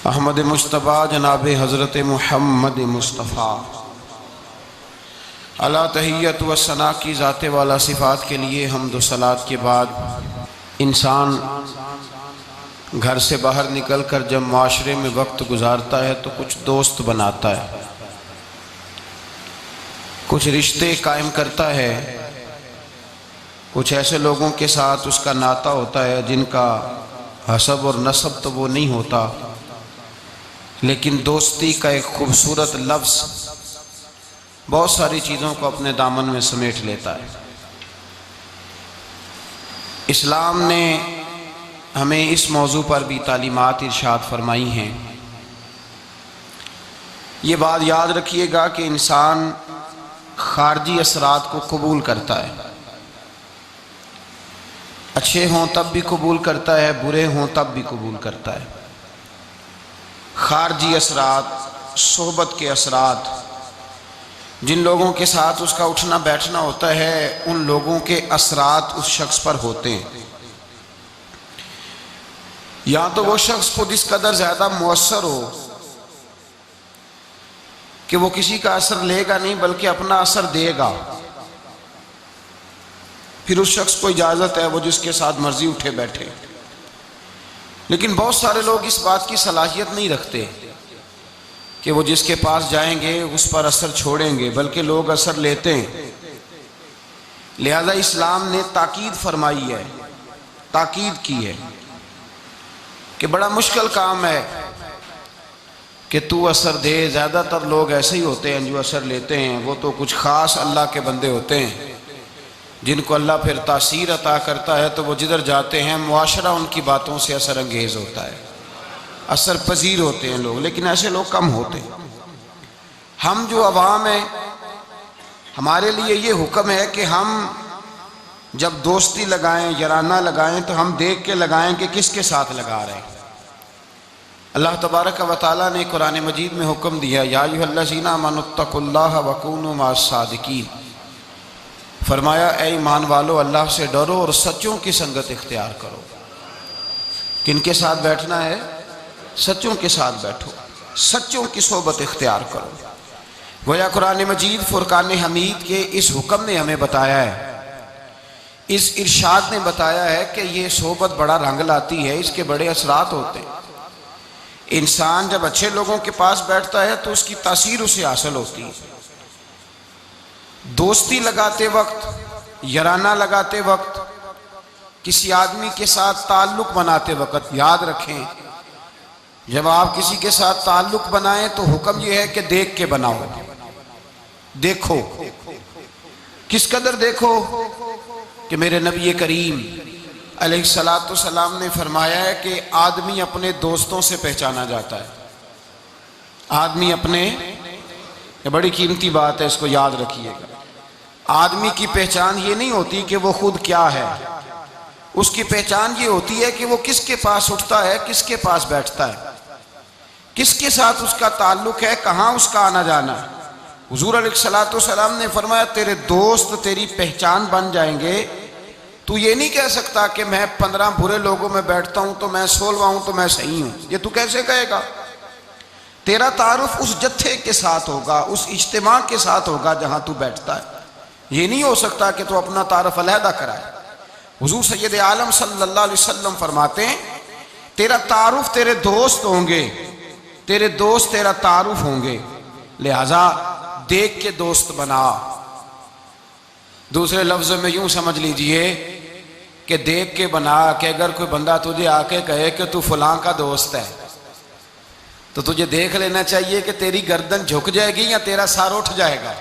अहमद मुश्तबा जनाब हज़रत मुहम्मद मुस्तफ़ा अला तहियत व सना की ज़ाते वाला सिफ़ात के लिए हम्द व सलात के बाद इंसान घर से बाहर निकल कर जब माशरे में वक्त गुजारता है तो कुछ दोस्त बनाता है, कुछ रिश्ते कायम करता है, कुछ ऐसे लोगों के साथ उसका नाता होता है जिनका हसब और नसब तो वो नहीं होता, लेकिन दोस्ती का एक खूबसूरत लफ्ज़ बहुत सारी चीज़ों को अपने दामन में समेट लेता है। इस्लाम ने हमें इस मौजू पर भी तालीमात इरशाद फरमाई हैं। ये बात याद रखिएगा कि इंसान खारजी असरात को कबूल करता है, अच्छे हों तब भी कबूल करता है, बुरे हों तब भी कबूल करता है। खारजी असरात, सोहबत के असरात, जिन लोगों के साथ उसका उठना बैठना होता है उन लोगों के असरात उस शख्स पर होते हैं। या तो वो शख्स खुद इस कदर ज़्यादा मुअस्सर हो कि वो किसी का असर लेगा नहीं बल्कि अपना असर देगा, फिर उस शख्स को इजाज़त है वो जिसके साथ मर्जी उठे बैठे। लेकिन बहुत सारे लोग इस बात की सलाहियत नहीं रखते कि वो जिसके पास जाएंगे उस पर असर छोड़ेंगे, बल्कि लोग असर लेते हैं। लिहाजा इस्लाम ने ताकीद फरमाई है, ताकीद की है कि बड़ा मुश्किल काम है कि तू असर दे। ज़्यादातर लोग ऐसे ही होते हैं जो असर लेते हैं, वो तो कुछ ख़ास अल्लाह के बंदे होते हैं जिनको अल्लाह फिर तासीर अता करता है, तो वो जिधर जाते हैं मुआशरा उनकी बातों से असर अंगेज़ होता है, असर पजीर होते हैं लोग। लेकिन ऐसे लोग कम होते हैं। हम जो अवाम हैं, हमारे लिए ये हुक्म है कि हम जब दोस्ती लगाएं, याराना लगाएं, तो हम देख के लगाएं कि किसके साथ लगा रहे हैं। अल्लाह तबारक व तआला ने कुरान मजीद में हुक्म दिया, या अय्युहल्लज़ीना आमनुत्तकुल्लाह वकूनू मअस्सादिकीन, फरमाया ए ईमान वालो अल्लाह से डरो और सच्चों की संगत इख्तियार करो। किनके साथ बैठना है? सच्चों के साथ बैठो, सच्चों की सोबत इख्तियार करो। गोया कुरान मजीद फुरकान हमीद के इस हुक्म ने हमें बताया है, इस इरशाद ने बताया है कि ये सोबत बड़ा रंग लाती है, इसके बड़े असरात होते हैं। इंसान जब अच्छे लोगों के पास बैठता है तो उसकी तासीर उसे हासिल होती है। दोस्ती लगाते वक्त, याराना लगाते वक्त, किसी आदमी के साथ ताल्लुक बनाते वक्त याद रखें, जब आप किसी के साथ ताल्लुक बनाएं तो हुक्म यह है कि देख के बनाओ। देखो, किस कदर देखो कि मेरे नबी करीम अलैहिस्सलातु सलाम ने फरमाया है कि आदमी अपने दोस्तों से पहचाना जाता है। आदमी अपने, ये बड़ी कीमती बात है, इसको याद रखिएगा। आदमी की पहचान ये नहीं होती कि वो खुद क्या है, उसकी पहचान ये होती है कि वो किसके पास उठता है, किसके पास बैठता है, किसके साथ उसका ताल्लुक है, कहाँ उसका आना जाना है। हुजूर अलैहिस्सलातु सलाम ने फरमाया तेरे दोस्त तेरी पहचान बन जाएंगे। तू ये नहीं कह सकता कि मैं 15 बुरे लोगों में बैठता हूं तो मैं 16वां हूं तो मैं सही हूं। ये तू कैसे कहेगा? तेरा तारुफ उस जत्थे के साथ होगा, उस इज्तिमा के साथ होगा जहां तू बैठता है। ये नहीं हो सकता कि तू अपना तारुफ अलहदा कराए। हुजूर सैयद आलम सल्लल्लाहु अलैहि वसल्लम फरमाते हैं तेरा तारुफ तेरे दोस्त होंगे, तेरे दोस्त तेरा तारुफ होंगे। लिहाजा देख के दोस्त बना। दूसरे लफ्ज़ों में यूं समझ लीजिए कि देख के बना कि अगर कोई बंदा तुझे आके कहे कि तू फलां का दोस्त है तो तुझे देख लेना चाहिए कि तेरी गर्दन झुक जाएगी या तेरा सर उठ जाएगा।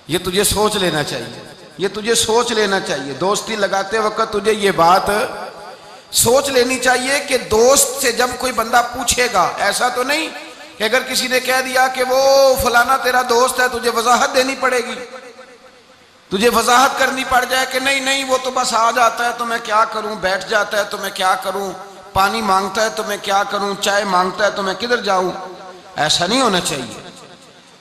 ये तुझे सोच लेना चाहिए, ये तुझे सोच लेना चाहिए। दोस्ती लगाते वक्त तुझे ये बात सोच लेनी चाहिए कि दोस्त से जब कोई बंदा पूछेगा, ऐसा तो नहीं कि अगर किसी ने कह दिया कि वो फलाना तेरा दोस्त है, तुझे वजाहत देनी पड़ेगी, तुझे वजाहत करनी पड़ जाए कि नहीं नहीं वो तो बस आ जाता है तो मैं क्या करूं, बैठ जाता है तो मैं क्या करूं, पानी मांगता है तो मैं क्या करूं, चाय मांगता है तो मैं किधर जाऊं। ऐसा नहीं होना चाहिए।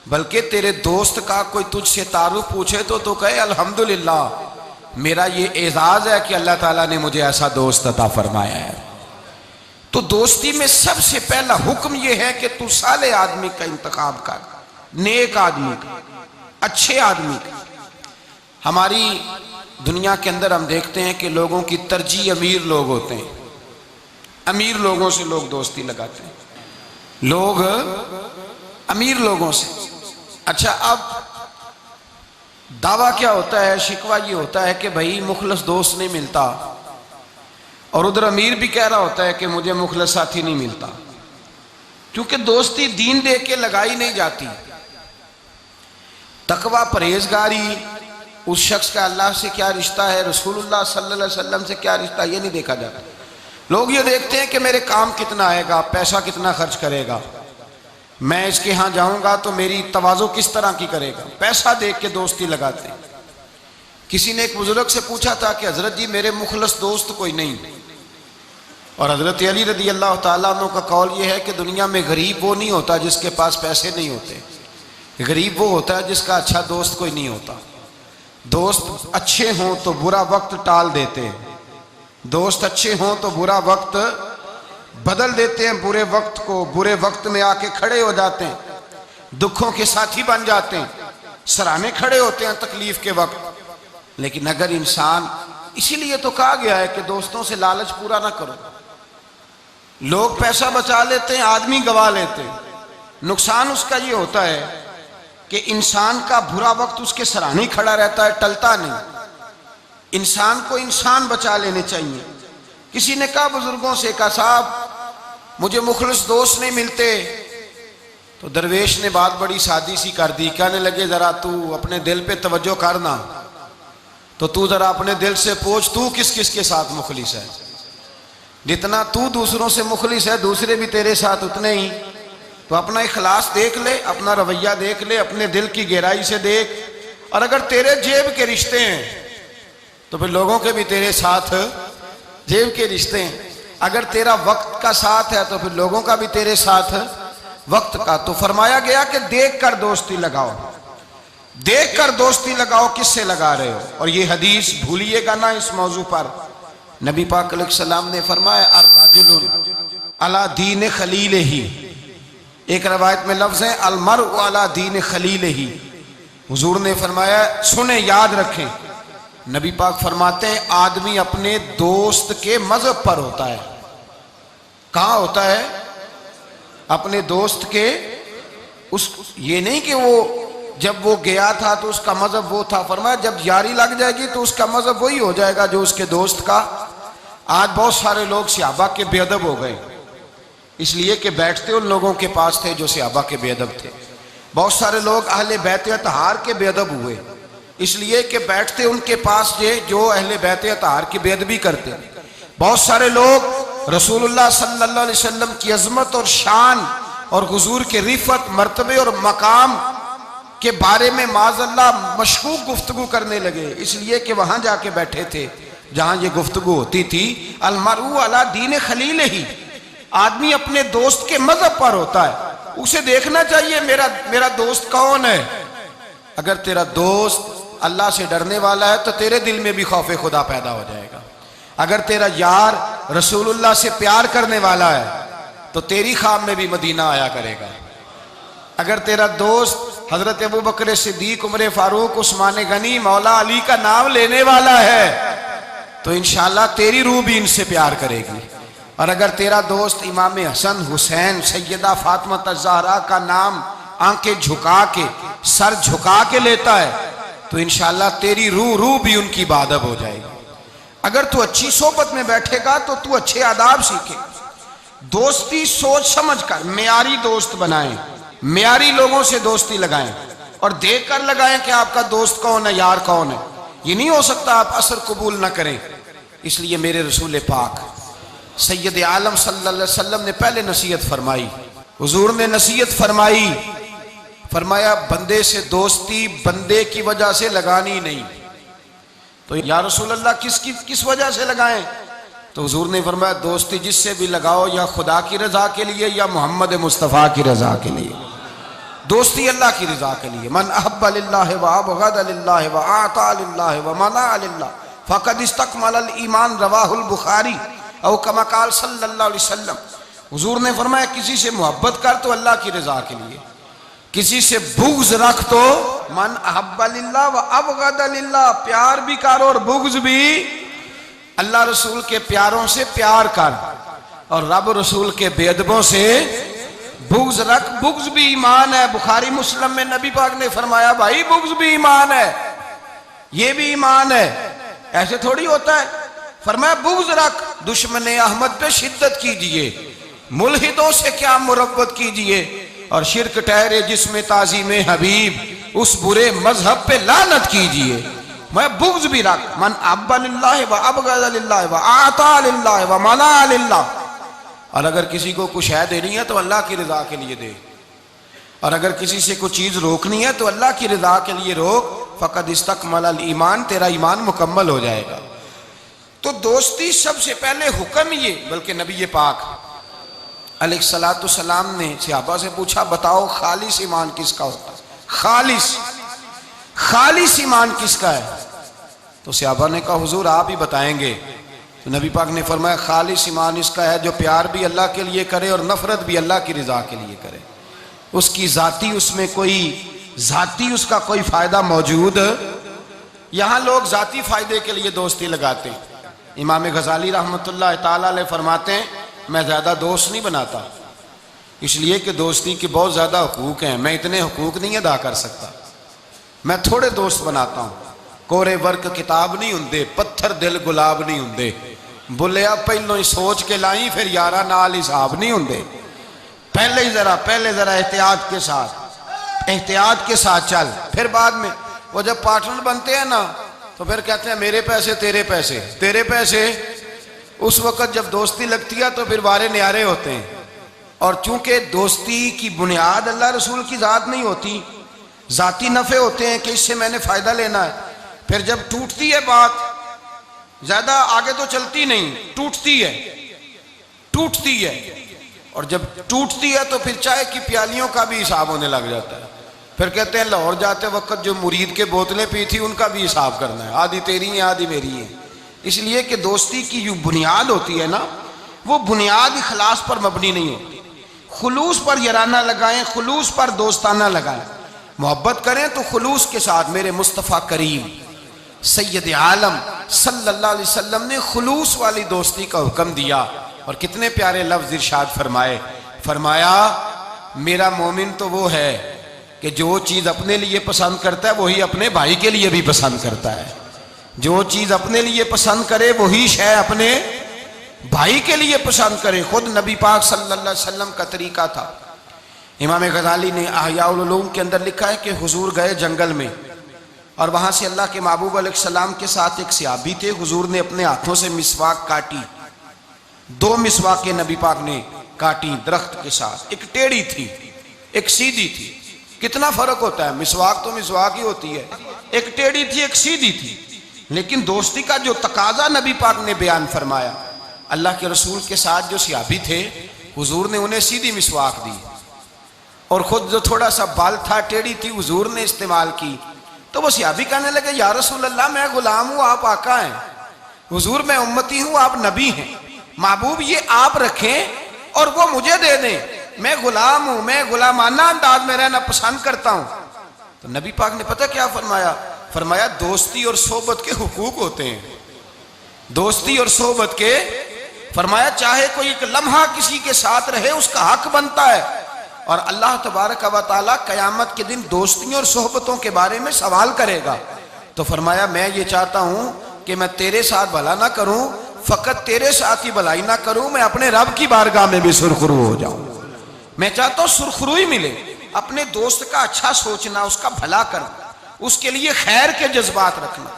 बल्कि तेरे दोस्त का कोई तुझसे तारुफ पूछे तो कहे अल्हम्दुलिल्लाह, मेरा ये एजाज है कि अल्लाह ताला ने मुझे ऐसा दोस्त अता फरमाया है। तो दोस्ती में सबसे पहला हुक्म यह है कि तू साले आदमी का इंतखाब कर, नेक आदमी का, अच्छे आदमी का। हमारी दुनिया के अंदर हम देखते हैं कि लोगों की तरजीह अमीर लोग होते हैं, अमीर लोगों से लोग दोस्ती लगाते हैं, लोग अमीर लोगों से। अच्छा, अब दावा क्या होता है, शिकवा ये होता है कि भाई मुखलस दोस्त नहीं मिलता, और उधर अमीर भी कह रहा होता है कि मुझे मुखलस साथी नहीं मिलता, क्योंकि दोस्ती दीन दे के लगाई नहीं जाती। तकवा, परहेजगारी, उस शख्स का अल्लाह से क्या रिश्ता है, रसूलुल्लाह सल्लल्लाहु अलैहि वसल्लम से क्या रिश्ता, ये नहीं देखा जाता। लोग ये देखते हैं कि मेरे काम कितना आएगा, पैसा कितना खर्च करेगा, मैं इसके यहाँ जाऊंगा तो मेरी तवाज़ो किस तरह की करेगा, पैसा देख के दोस्ती लगाते। किसी ने एक बुजुर्ग से पूछा था कि हजरत जी मेरे मुखलस दोस्त कोई नहीं, और हजरत अली रदी अल्लाह ताला अन्हु का कौल ये है कि दुनिया में गरीब वो नहीं होता जिसके पास पैसे नहीं होते, गरीब वो होता है जिसका अच्छा दोस्त कोई नहीं होता। दोस्त अच्छे हों तो बुरा वक्त टाल देते हैं, दोस्त अच्छे हों तो बुरा वक्त बदल देते हैं, बुरे वक्त को बुरे वक्त में आके खड़े हो जाते हैं, दुखों के साथी बन जाते हैं, सराहने खड़े होते हैं तकलीफ के वक्त। लेकिन अगर इंसान, इसीलिए तो कहा गया है कि दोस्तों से लालच पूरा ना करो। लोग पैसा बचा लेते हैं, आदमी गवा लेते हैं। नुकसान उसका ये होता है कि इंसान का बुरा वक्त उसके सराहने खड़ा रहता है, टलता नहीं। इंसान को इंसान बचा लेने चाहिए। किसी ने कहा बुजुर्गों से, कहा साहब मुझे मुखलिस दोस्त नहीं मिलते, तो दरवेश ने बात बड़ी सादी सी कर दी, कहने लगे जरा तू अपने दिल पे तवज्जो करना, तो तू जरा अपने दिल से पूछ तू किस किस के साथ मुखलिस है। जितना तू दूसरों से मुखलिस है दूसरे भी तेरे साथ उतने ही। तो अपना इखलास देख ले, अपना रवैया देख ले, अपने दिल की गहराई से देख। और अगर तेरे जेब के रिश्ते हैं तो फिर लोगों के भी तेरे साथ जेब के रिश्ते हैं। अगर तेरा वक्त का साथ है तो फिर लोगों का भी तेरे साथ वक्त का। तो फरमाया गया कि देख कर दोस्ती लगाओ, देख कर दोस्ती लगाओ, किससे लगा रहे हो। और ये हदीस भूलिएगा ना इस मौजू पर। नबी पाक अलैहिस्सलाम ने फरमाया अर्रजुलु अला दीन खलीलिही, एक रवायत में लफ्ज है अल मरउ अला दीन खलीलिही। हुजूर ने फरमाया, सुने याद रखें, नबी पाक फरमाते हैं आदमी अपने दोस्त के मजहब पर होता है। कहाँ होता है? अपने दोस्त के उस, ये नहीं कि वो जब वो गया था तो उसका मजहब वो था। फरमाया जब यारी लग जाएगी तो उसका मजहब वही हो जाएगा जो उसके दोस्त का। आज बहुत सारे लोग सहाबा के बेअदब हो गए, इसलिए कि बैठते उन लोगों के पास थे जो सहाबा के बेअदब थे। बहुत सारे लोग अहले बैत अतहार के बेअदब हुए, इसलिए कि बैठते उनके पास जो अहले बैत अतहार की बेअदबी करते। बहुत सारे लोग रसूलुल्लाह सल्लल्लाहु अलैहि वसल्लम की अजमत और शान और हुजूर के रिफत, मर्तबे और मकाम के बारे में माज़अल्लाह मशकूक गुफ्तगू करने लगे, इसलिए कि वहां जाके बैठे थे जहां ये गुफ्तगू होती थी। अल मरउ अला दीन खलीलिही, आदमी अपने दोस्त के मजहब पर होता है। उसे देखना चाहिए मेरा दोस्त कौन है। अगर तेरा दोस्त अल्लाह से डरने वाला है तो तेरे दिल में भी खौफ खुदा पैदा हो जाएगा। अगर तेरा यार रसूलुल्लाह से प्यार करने वाला है तो तेरी ख्वाब में भी मदीना आया करेगा। अगर तेरा दोस्त हजरत अबू बकर सिद्दीक, उमर फारूक, उस्मान गनी, मौला अली का नाम लेने वाला है तो इंशाअल्लाह तेरी रूह भी इनसे प्यार करेगी। और अगर तेरा दोस्त इमाम हसन, हुसैन, सैयदा फातिमा ज़हरा का नाम आंखें झुका के, सर झुका के लेता है तो इंशाअल्लाह तेरी रूह भी उनकी इबादत हो जाएगी। अगर तू अच्छी सोबत में बैठेगा तो तू अच्छे आदाब सीखे। दोस्ती सोच समझ कर मेयारी दोस्त बनाएं, मेयारी लोगों से दोस्ती लगाएं और देख कर लगाएं कि आपका दोस्त कौन है, यार कौन है। ये नहीं हो सकता आप असर कबूल ना करें। इसलिए मेरे रसूल पाक सैयद आलम सल्लल्लाहु अलैहि वसल्लम ने पहले नसीहत फरमाई। हुजूर ने नसीहत फरमाई, फरमाया बंदे से दोस्ती बंदे की वजह से लगानी नहीं। तो या रसूल अल्लाह किस वजह से लगाएं? तो हुजूर ने फरमाया दोस्ती जिससे भी लगाओ या खुदा की रजा के लिए या मोहम्मद मुस्तफ़ा की रजा के लिए। दोस्ती अल्लाह की रजा के लिए। मन अहब्ब लिल्लाहि व अबग़द लिल्लाहि व आता लिल्लाहि व मना लिल्लाह फ़क़द इस्तकमल अल ईमान, रवाहुल बुखारी। औ कमा काल सल्लल्लाहु अलैहि वसल्लम, हुजूर ने फरमाया किसी से मोहब्बत कर तो अल्लाह की रजा के लिए, किसी से बुग़्ज़ रख तो मन अहब्बा लिल्लाह व अबग़दा लिल्लाह, प्यार भी कर और बुग़्ज़ भी अल्लाह रसूल के प्यारों से प्यार कर और रब रसूल के बेअदबों से बुग़्ज़ रख। बुग़्ज़ भी ईमान है। बुखारी मुस्लिम में नबी पाक ने फरमाया भाई बुग़्ज़ भी ईमान है, ये भी ईमान है। ऐसे थोड़ी होता है। फरमाया बुग़्ज़ रख, दुश्मन अहमद पे शिद्दत कीजिए, मुल्हिदों से क्या मुरव्वत कीजिए, और शिरक ठहरे जिसमें ताज़ीम हबीब, उस बुरे मजहब पे लानत कीजिए। मैं बुग़्ज़ भी रख। मन अब्बा लिल्लाह व अबग़ज़ा लिल्लाह व आता लिल्लाह व मना लिल्लाह। और अगर किसी को कुछ है देनी है तो अल्लाह की रजा के लिए दे, और अगर किसी से कुछ चीज रोकनी है तो अल्लाह की रजा के लिए रोक। फ़क़द इस्तकमल ईमान, तेरा ईमान मुकम्मल हो जाएगा। तो दोस्ती सबसे पहले हुक्म ये, बल्कि नबी पाक अलैहिस्सलातु सलाम ने सहाबा से पूछा बताओ खालिस ईमान किसका होता है, खालिस ईमान किसका है? तो सहाबा ने कहा हुजूर आप ही बताएंगे। तो नबी पाक ने फरमाया खालिस ईमान इसका है जो प्यार भी अल्लाह के लिए करे और नफरत भी अल्लाह की रजा के लिए करे। उसकी जाती, उसमें कोई जाती उसका कोई फायदा मौजूद। यहाँ लोग जाती फायदे के लिए दोस्ती लगाते हैं। इमाम गजाली रहमतुल्लाह ताला अलैह फरमाते हैं मैं ज़्यादा दोस्त नहीं बनाता, इसलिए कि दोस्ती के बहुत ज़्यादा हुकूक हैं, मैं इतने हुकूक नहीं अदा कर सकता, मैं थोड़े दोस्त बनाता हूँ। कोरे वर्क किताब नहीं होंगे, पत्थर दिल गुलाब नहीं होंगे, बुलिया पहलों ही सोच के लाई फिर यारा नाल हिसाब नहीं होंगे। पहले ज़रा एहतियात के साथ चल, फिर बाद में वो जब पार्टनर बनते हैं ना तो फिर कहते हैं मेरे पैसे तेरे पैसे तेरे पैसे। उस वक़्त जब दोस्ती लगती है तो फिर वारे न्यारे होते हैं। और चूंकि दोस्ती की बुनियाद अल्लाह रसूल की ज़ात नहीं होती, ज़ाती नफ़े होते हैं कि इससे मैंने फ़ायदा लेना है। फिर जब टूटती है बात, ज़्यादा आगे तो चलती नहीं, टूटती है। और जब टूटती है तो फिर चाय की प्यालियों का भी हिसाब होने लग जाता है। फिर कहते हैं लाहौर जाते वक्त जो मुरीद के बोतलें पी थी उनका भी हिसाब करना है, आधी तेरी है आधी मेरी है। इसलिए कि दोस्ती की जो बुनियाद होती है ना, वो बुनियाद इखलास पर मबनी नहीं होती। खुलूस पर याराना लगाएं, खुलूस पर दोस्ताना लगाएं, मोहब्बत करें तो खुलूस के साथ। मेरे मुस्तफ़ा करीम सैयद आलम सल्लल्लाहु अलैहि वसल्लम ने खुलूस वाली दोस्ती का हुक्म दिया। और कितने प्यारे लफ्ज़ इरशाद फरमाया मेरा मोमिन तो वो है कि जो चीज़ अपने लिए पसंद करता है वही अपने भाई के लिए भी पसंद करता है। जो चीज़ अपने लिए पसंद करे वही शय अपने भाई के लिए पसंद करे। खुद नबी पाक सल्लल्लाहु अलैहि वसल्लम का तरीका था। इमाम गजाली ने अहयाउल उलूम के अंदर लिखा है कि हुजूर गए जंगल में और वहाँ से अल्लाह के महबूब अलैहिस्सलाम के साथ एक सहाबी थे। हुजूर ने अपने हाथों से मिसवाक काटी, 2 मिसवाकें नबी पाक ने काटी दरख्त के साथ। एक टेढ़ी थी, एक सीधी थी। कितना फर्क होता है, मिसवाक तो मिसवाक ही होती है। एक टेढ़ी थी, एक सीधी थी। लेकिन दोस्ती का जो तकाजा नबी पाक ने बयान फरमाया, अल्लाह के रसूल के साथ जो सहाबी थे हुजूर ने उन्हें सीधी मिसवाक दी और खुद जो थोड़ा सा बाल था, टेढ़ी थी, हुजूर ने इस्तेमाल की। तो वो सहाबी कहने लगे या रसूल अल्लाह मैं गुलाम हूँ, आप आका हैं। हुजूर मैं उम्मती हूँ, आप नबी हैं। महबूब ये आप रखें और वो मुझे दे दें। मैं गुलाम हूँ, मैं गुलामाना अंदाज में रहना पसंद करता हूँ। तो नबी पाक ने पता क्या फरमाया दोस्ती और सोबत के हुकूक होते हैं। दोस्ती और सोबत के फरमाया चाहे कोई एक लम्हा किसी के साथ रहे उसका हक बनता है। और अल्लाह तबारक व तआला क़यामत के दिन दोस्तियों और सोहबतों के बारे में सवाल करेगा। तो फरमाया मैं ये चाहता हूँ कि मैं तेरे साथ भला ना करूँ, फ़कत तेरे साथ ही भलाई ना करूँ, मैं अपने रब की बारगाह में भी सुरखरू हो जाऊँ। मैं चाहता हूँ सुरखरुई मिले। अपने दोस्त का अच्छा सोचना, उसका भला करना, उसके लिए खैर के जज्बात रखना,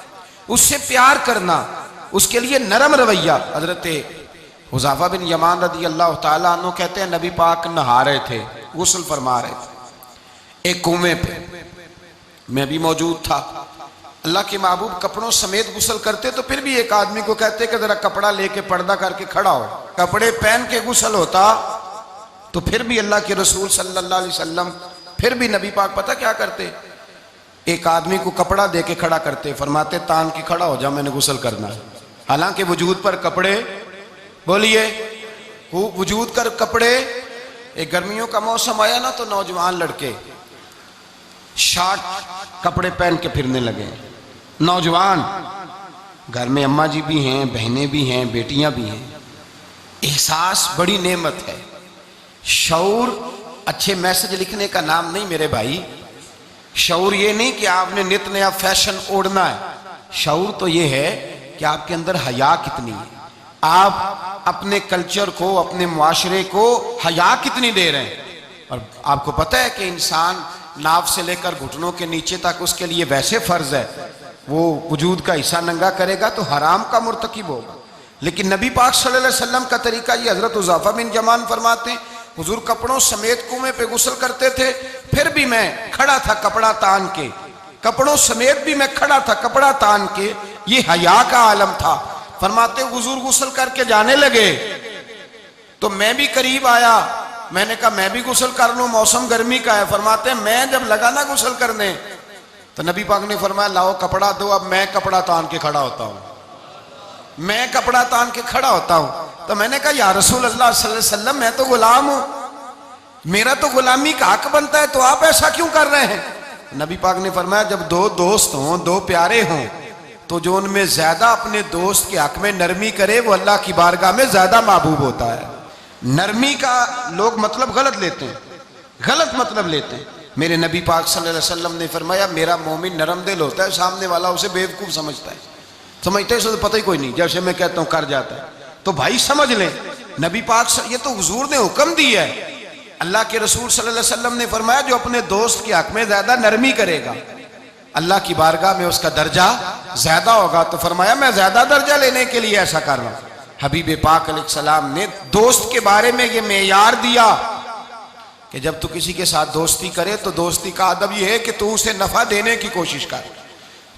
उससे प्यार करना, उसके लिए नरम रवैया। हजरत हुज़ैफा बिन यमान रदी अल्लाह ताला अन्हु कहते हैं नबी पाक नहा रहे थे, गुस्ल फरमा रहे थे एक कुएं पे, मैं भी मौजूद था। अल्लाह के महबूब कपड़ों समेत गुस्ल करते तो फिर भी एक आदमी को कहते कि जरा कपड़ा लेके पर्दा करके खड़ा हो। कपड़े पहन के गुस्ल होता तो फिर भी अल्लाह के रसूल सल्लल्लाहु अलैहि वसल्लम फिर भी नबी पाक पता क्या करते, एक आदमी को कपड़ा दे के खड़ा करते, फरमाते तान के खड़ा हो जा, मैंने गुस्ल करना है। हालांकि वजूद पर कपड़े बोलिए। वजूद कर कपड़े, एक गर्मियों का मौसम आया ना तो नौजवान लड़के शॉर्ट कपड़े पहन के फिरने लगे। नौजवान, घर में अम्मा जी भी हैं, बहनें भी हैं, बेटियां भी हैं। एहसास बड़ी नेमत है। शऊर अच्छे मैसेज लिखने का नाम नहीं मेरे भाई। शऊर ये नहीं कि आपने नित नया फैशन ओढ़ना है। शऊर तो ये है कि आपके अंदर हया कितनी है, आप अपने कल्चर को, अपने मुआशरे को हया कितनी दे रहे हैं। और आपको पता है कि इंसान नाव से लेकर घुटनों के नीचे तक उसके लिए वैसे फर्ज है, वो वजूद का हिस्सा नंगा करेगा तो हराम का मुर्तकिब होगा। लेकिन नबी पाक सल्लल्लाहु अलैहि वसल्लम का तरीका ये, हजरत हुज़ैफा बिन यमान फरमाते हैं हुजूर कपड़ों समेत कुएं पे गुस्ल करते थे, फिर भी मैं खड़ा था कपड़ा तान के, कपड़ों समेत भी मैं खड़ा था कपड़ा तान के। ये हया का आलम था। फरमाते हुजूर गुस्ल करके जाने लगे तो मैं भी करीब आया, मैंने कहा मैं भी गुस्ल कर लूं, मौसम गर्मी का है। फरमाते मैं जब लगा ना गुस्ल करने तो नबी पाक ने फरमाया लाओ कपड़ा दो, अब मैं कपड़ा तान के खड़ा होता हूं, मैं कपड़ा तान के खड़ा होता हूं। तो मैंने कहा या रसूल अल्लाह सल्लल्लाहु अलैहि वसल्लम, मैं तो गुलाम हूं, मेरा तो गुलामी का हक बनता है, तो आप ऐसा क्यों कर रहे हैं? नबी पाक ने फरमाया जब दो दोस्त हों, दो प्यारे हों, तो जो उनमें ज्यादा अपने दोस्त के हक में नरमी करे वो अल्लाह की बारगाह में ज्यादा महबूब होता है। नरमी का लोग मतलब गलत लेते हैं, गलत मतलब लेते हैं। मेरे नबी पाक सल्लल्लाहु अलैहि वसल्लम ने फरमाया मेरा मोमिन नरम दिल होता है, सामने वाला उसे बेवकूफ समझता है, समझते हैं पता ही कोई नहीं, जैसे मैं कहता हूं कर जाता है। तो भाई समझ लें, नबी पाक ये तो हुजूर ने हुक्म दी है। अल्लाह के रसूल सल्लल्लाहु अलैहि वसल्लम ने फरमाया जो अपने दोस्त के हक में ज्यादा नरमी करेगा अल्लाह की बारगाह में उसका दर्जा ज्यादा होगा। तो फरमाया मैं ज्यादा दर्जा लेने के लिए ऐसा कर रहा हूं। हबीब पाक अलैहिस्सलाम ने दोस्त के बारे में ये मेयार दिया कि जब तू किसी के साथ दोस्ती करे तो दोस्ती का अदब यह है कि तू उसे नफा देने की कोशिश कर,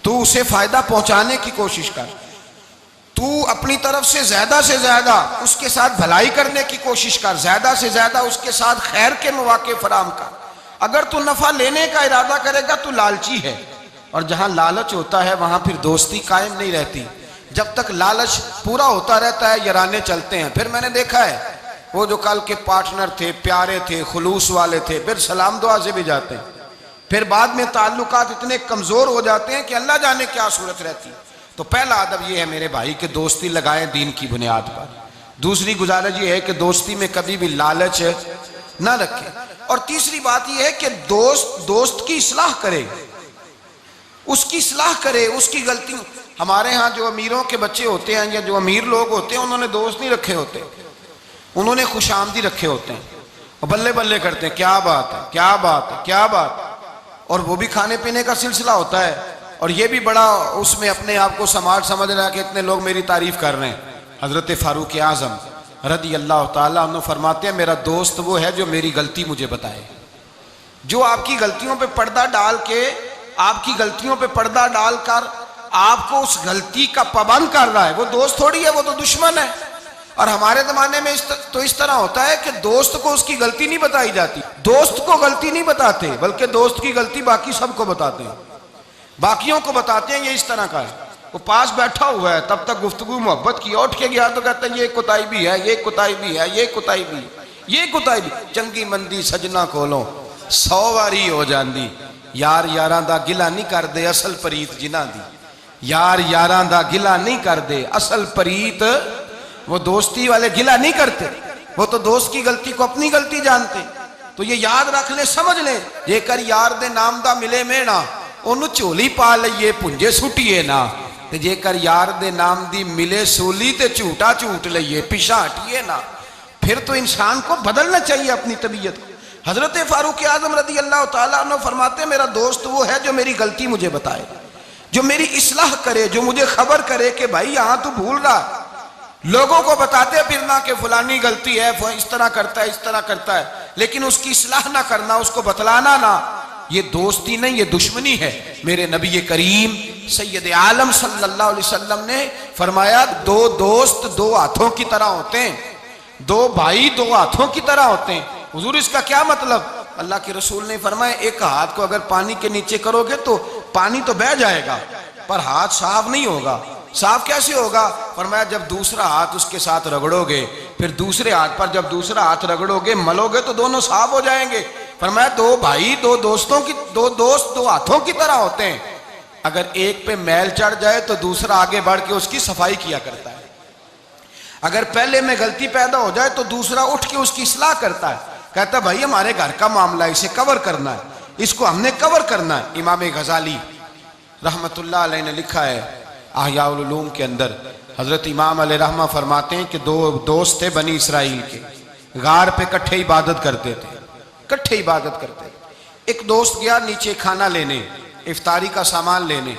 तू उसे फायदा पहुंचाने की कोशिश कर, तू अपनी तरफ से ज्यादा उसके साथ भलाई करने की कोशिश कर, ज्यादा से ज्यादा उसके साथ खैर के मौके फराम कर। अगर तू नफा लेने का इरादा करेगा तू लालची है, और जहां लालच होता है वहां फिर दोस्ती कायम नहीं रहती। जब तक लालच पूरा होता रहता है याराने चलते हैं। फिर मैंने देखा है वो जो कल के पार्टनर थे, प्यारे थे, खुलूस वाले थे, फिर सलाम दुआ से भी जाते हैं, फिर बाद में ताल्लुकात इतने कमजोर हो जाते हैं कि अल्लाह जाने क्या सूरत रहती। तो पहला अदब यह है मेरे भाई कि दोस्ती लगाएं दीन की बुनियाद पर। दूसरी गुजारिश ये है कि दोस्ती में कभी भी लालच ना रखें। और तीसरी बात यह है कि दोस्त की इस्लाह करे, उसकी इस्लाह करे, उसकी गलती। हमारे यहाँ जो अमीरों के बच्चे होते हैं या जो अमीर लोग होते हैं उन्होंने दोस्त नहीं रखे होते, उन्होंने खुशामदी रखे होते हैं और बल्ले बल्ले करते हैं, क्या बात है, क्या बात है, क्या बात। और वो भी खाने पीने का सिलसिला होता है, और ये भी बड़ा उसमें अपने आप को समाज समझ रहा है कि इतने लोग मेरी तारीफ कर रहे हैं। हजरत फारूक आजम रदी अल्लाह ताला अन्हु फरमाते हैं मेरा दोस्त वो है जो मेरी गलती मुझे बताए, जो आपकी गलतियों पे पर्दा डाल के, आपकी गलतियों पे पर्दा डालकर आपको उस गलती का पाबंद कर रहा है, वो दोस्त थोड़ी है, वो तो दुश्मन है। और हमारे जमाने में इस तरह होता है कि दोस्त को उसकी गलती नहीं बताई जाती, दोस्त को गलती नहीं बताते, बल्कि दोस्त की गलती बाकी सबको बताते हैं, बाकियों को बताते हैं ये इस तरह का है। वो पास बैठा हुआ है, तब तक गुफ्तगू मोहब्बत की, उठ के गया तो कहता है ये कुताई भी है, ये कुताई भी है, ये कुताई भी, ये कुताई भी। चंगी मंदी सजना कोलों 100 वारी हो जाती, यार यारां दा गिला नहीं कर दे असल परीत जिन्हां दी, यार यारां दा गिला नहीं कर दे असल परीत। वो दोस्ती वाले गिला नहीं करते, वो तो दोस्त की गलती को अपनी गलती जानते। तो ये याद रख ले, समझ ले, जेकर यार दे नाम दा मिले मेणा ओनू झोली पा लईए पुंजे सुटिए ना, ते जेकर यार दे नाम दी मिले सूली ते झूठा झूठ लईए पिछा हटिए ना। फिर तो इंसान को बदलना चाहिए अपनी तबीयत को। हजरत फारूक आजम रदी अल्लाह ताला अन्हु फरमाते मेरा दोस्त वो है जो मेरी गलती मुझे बताए, जो मेरी इस्लाह करे, जो मुझे खबर करे कि भाई यहां तू भूल रहा। लोगों को बताते फिरना कि फलानी गलती है, इस तरह करता है, इस तरह करता है, लेकिन उसकी इस्लाह ना करना, उसको बतलाना ना, ये दोस्ती नहीं, ये दुश्मनी है। मेरे नबी करीम सैयद आलम सल्लल्लाहु अलैहि वसल्लम ने फरमाया दो दोस्त दो हाथों की तरह होते हैं, दो भाई दो हाथों की तरह होते हैं। हुजूर इसका क्या मतलब? अल्लाह के रसूल ने फरमाया एक हाथ को अगर पानी के नीचे करोगे तो पानी तो बह जाएगा पर हाथ साफ नहीं होगा, साफ कैसे होगा? फरमाया जब दूसरा हाथ उसके साथ रगड़ोगे, फिर दूसरे हाथ पर जब दूसरा हाथ रगड़ोगे, मलोगे तो दोनों साफ हो जाएंगे। फरमाया दो भाई, दो दोस्तों की, दो दोस्त दो हाथों की तरह होते हैं। अगर एक पे मैल चढ़ जाए तो दूसरा आगे बढ़ के उसकी सफाई किया करता है। अगर पहले में गलती पैदा हो जाए तो दूसरा उठ के उसकी इस्लाह करता है। कहता भाई हमारे घर का मामला है, इसे कवर करना है, इसको हमने कवर करना है। इमाम गजाली रहमतुल्लाह अलैह ने लिखा है अहयाउल उलूम के अंदर, हजरत इमाम अलैहि रहमा फरमाते हैं कि दो दोस्त थे बनी इसराइल के, गार पे इकट्ठे इबादत करते थे, इकट्ठे इबादत करते थे। एक दोस्त गया नीचे खाना लेने, इफ्तारी का सामान लेने,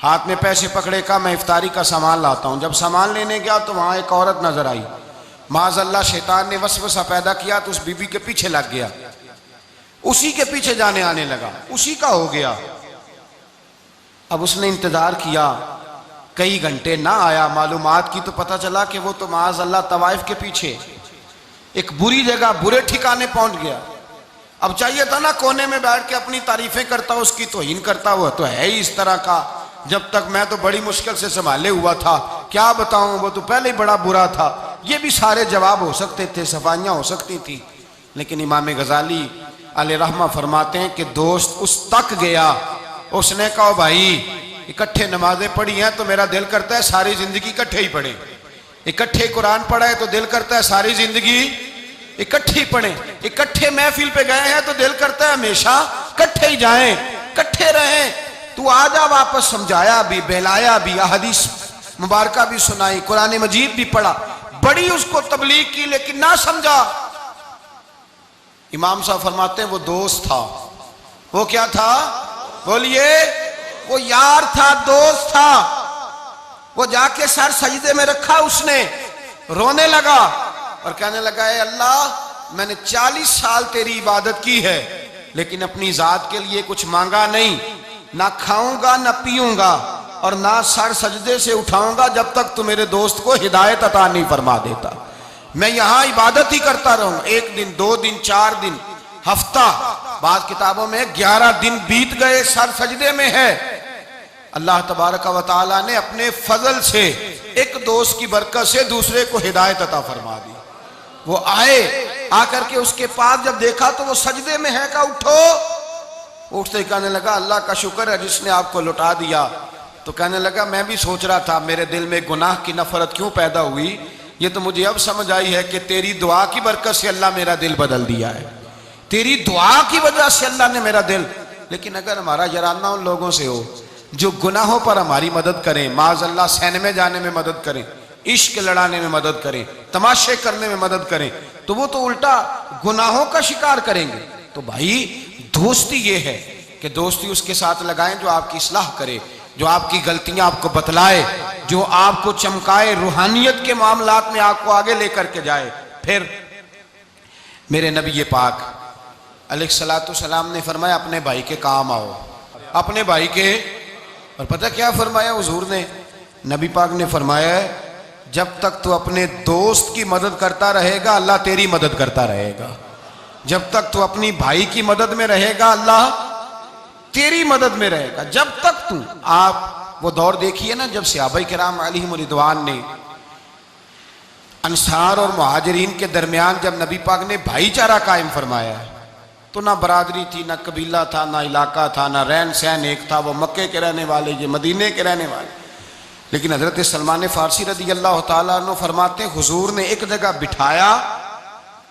हाथ में पैसे पकड़े, का मैं इफ्तारी का सामान लाता हूँ। जब सामान लेने गया तो वहाँ एक औरत नजर आई। माज़अल्लाह शैतान ने वसवसा पैदा किया तो उस बीबी के पीछे लग गया, उसी के पीछे जाने आने लगा, उसी का हो गया। अब उसने इंतजार किया, कई घंटे ना आया, मालूमात की तो पता चला कि वो तो माज़अल्लाह तवाइफ के पीछे एक बुरी जगह, बुरे ठिकाने पहुंच गया। अब चाहिए था ना कोने में बैठ के अपनी तारीफें करता, उसकी तौहीन करता, हुआ तो है ही इस तरह का, जब तक मैं तो बड़ी मुश्किल से संभाले हुआ था, क्या बताऊं वो तो पहले ही बड़ा बुरा था। ये भी सारे जवाब हो सकते थे, सफाइयां हो सकती थी। लेकिन इमाम गजाली अलैहि रहमा फरमाते हैं कि दोस्त उस तक गया, उसने कहा भाई इकट्ठे नमाजें पढ़ी हैं तो मेरा दिल करता है सारी जिंदगी इकट्ठे ही पढ़े, इकट्ठे कुरान पढ़ा है तो दिल करता है सारी जिंदगी इकट्ठे पढ़े, इकट्ठे महफिल पे गए हैं तो दिल करता है हमेशा इकट्ठे ही जाएं, इकट्ठे रहें। तू आजा वापस, समझाया भी, बहलाया भी, हदीस मुबारका भी सुनाई, कुरान मजीद भी पढ़ा, बड़ी उसको तबलीग की, लेकिन ना समझा। इमाम साहब फरमाते हैं वो दोस्त था, वो क्या था? बोलिए, वो यार था, दोस्त था। वो जाके सर सजदे में रखा, उसने रोने लगा और कहने लगा है अल्लाह मैंने 40 साल तेरी इबादत की है, लेकिन अपनी जात के लिए कुछ मांगा नहीं, ना खाऊंगा ना पीऊंगा और ना सर सजदे से उठाऊंगा जब तक तू मेरे दोस्त को हिदायत अता नहीं फरमा देता। मैं यहां इबादत ही करता रहूं, 1 दिन 2 दिन 4 दिन हफ्ता, बाद किताबों में 11 दिन बीत गए, सर सजदे में है। अल्लाह तबारक व तआला ने अपने फजल से एक दोस्त की बरकत से दूसरे को हिदायत अता फरमा दी। वो आए, आकर के उसके पास जब देखा तो वो सजदे में है, का उठो। उठते कहने लगा अल्लाह का शुक्र है जिसने आपको लौटा दिया। तो कहने लगा मैं भी सोच रहा था मेरे दिल में गुनाह की नफरत क्यों पैदा हुई, ये तो मुझे अब समझ आई है कि तेरी दुआ की बरकत से अल्लाह मेरा दिल बदल दिया है, तेरी दुआ की वजह से अल्लाह ने मेरा दिल। लेकिन अगर हमारा जराना उन लोगों से हो जो गुनाहों पर हमारी मदद करें, माज़अल्लाह सैन में जाने में मदद करें, इश्क लड़ाने में मदद करें, तमाशे करने में मदद करें, तो वो तो उल्टा गुनाहों का शिकार करेंगे। तो भाई दोस्ती ये है कि दोस्ती उसके साथ लगाएं जो आपकी इस्लाह करे, जो आपकी गलतियां आपको बतलाए, जो आपको चमकाए, रूहानियत के मामलात में आपको आगे लेकर के जाए। फिर मेरे नबी पाक अलैहिस्सलातु सलाम ने फरमाया अपने भाई के काम आओ, अपने भाई के। और पता क्या फरमाया हुजूर ने? नबी पाक ने फरमाया जब तक तू अपने दोस्त की मदद करता रहेगा अल्लाह तेरी मदद करता रहेगा, जब तक तू अपनी भाई की मदद में रहेगा अल्लाह तेरी मदद में रहेगा। जब तक तू, आप वो दौर देखिए ना जब सहाबा किराम अलैहिम रिदवान ने अंसार और मुहाजिरीन के दरमियान जब नबी पाक ने भाईचारा कायम फरमाया, तो ना बरादरी थी, ना कबीला था, ना इलाका था, ना रहन सहन एक था, वो मक्के के रहने वाले, ये मदीने के रहने वाले। लेकिन हजरत सलमान फारसी रदी अल्लाह ताला अन्हु फरमाते हुजूर ने एक जगह बिठाया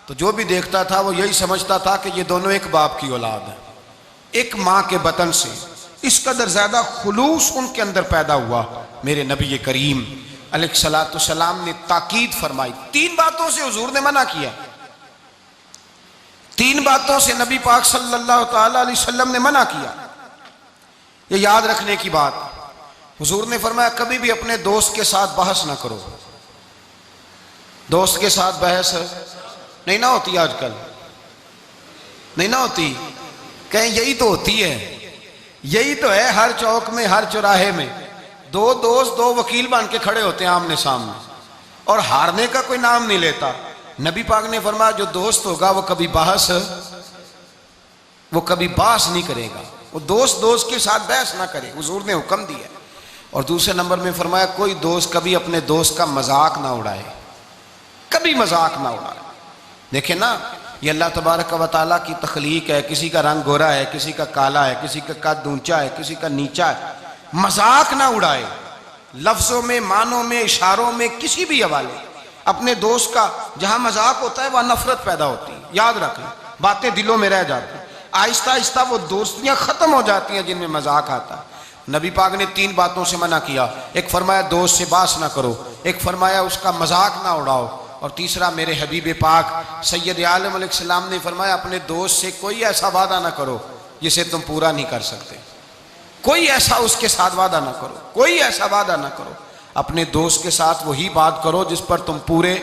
तो जो भी देखता था वो यही समझता था कि ये दोनों एक बाप की औलाद है, एक माँ के बतन से। इस कदर ज्यादा खुलूस उनके अंदर पैदा हुआ। मेरे नबी करीम अलैहिस्सलातु सलाम ने ताकीद फरमाई, 3 बातों से हुजूर ने मना किया, 3 बातों से नबी पाक सल्लल्लाहु ताला अलैहि वसल्लम ने मना किया। ये याद रखने की बात। हुजूर ने फरमाया कभी भी अपने दोस्त के साथ बहस ना करो। दोस्त के साथ बहस नहीं ना होती, आजकल नहीं ना होती, कहीं यही तो होती है, यही तो है हर चौक में, हर चौराहे में 2 दोस्त 2 वकील बन के खड़े होते हैं आमने सामने और हारने का कोई नाम नहीं लेता। नबी पाक ने फरमाया जो दोस्त होगा वो कभी बहस नहीं करेगा, वो दोस्त के साथ बहस ना करे, हुजूर ने हुक्म दिया। और दूसरे नंबर में फरमाया कोई दोस्त कभी अपने दोस्त का मजाक ना उड़ाए, कभी मजाक ना उड़ाए। देखे ना, ये अल्लाह तबारक व तआला की तख्लीक है। किसी का रंग गोरा है, किसी का काला है, किसी का कद ऊंचा है, किसी का नीचा है। मजाक ना उड़ाए, लफ्जों में, मानों में, इशारों में, किसी भी हवाले। अपने दोस्त का जहां मजाक होता है वहां नफरत पैदा होती है। याद रखना, बातें दिलों में रह जाती हैं, आहिस्ता आहिस्ता वो दोस्तियां खत्म हो जाती हैं जिनमें मजाक आता है। नबी पाक ने 3 बातों से मना किया। एक फरमाया दोस्त से बात ना करो, एक फरमाया उसका मजाक ना उड़ाओ, और तीसरा मेरे हबीब पाक सैयद आलम अलैहिस्सलाम ने फरमाया अपने दोस्त से कोई ऐसा वादा ना करो जिसे तुम पूरा नहीं कर सकते। कोई ऐसा उसके साथ वादा ना करो, कोई ऐसा वादा ना करो। अपने दोस्त के साथ वही बात करो जिस पर तुम पूरे।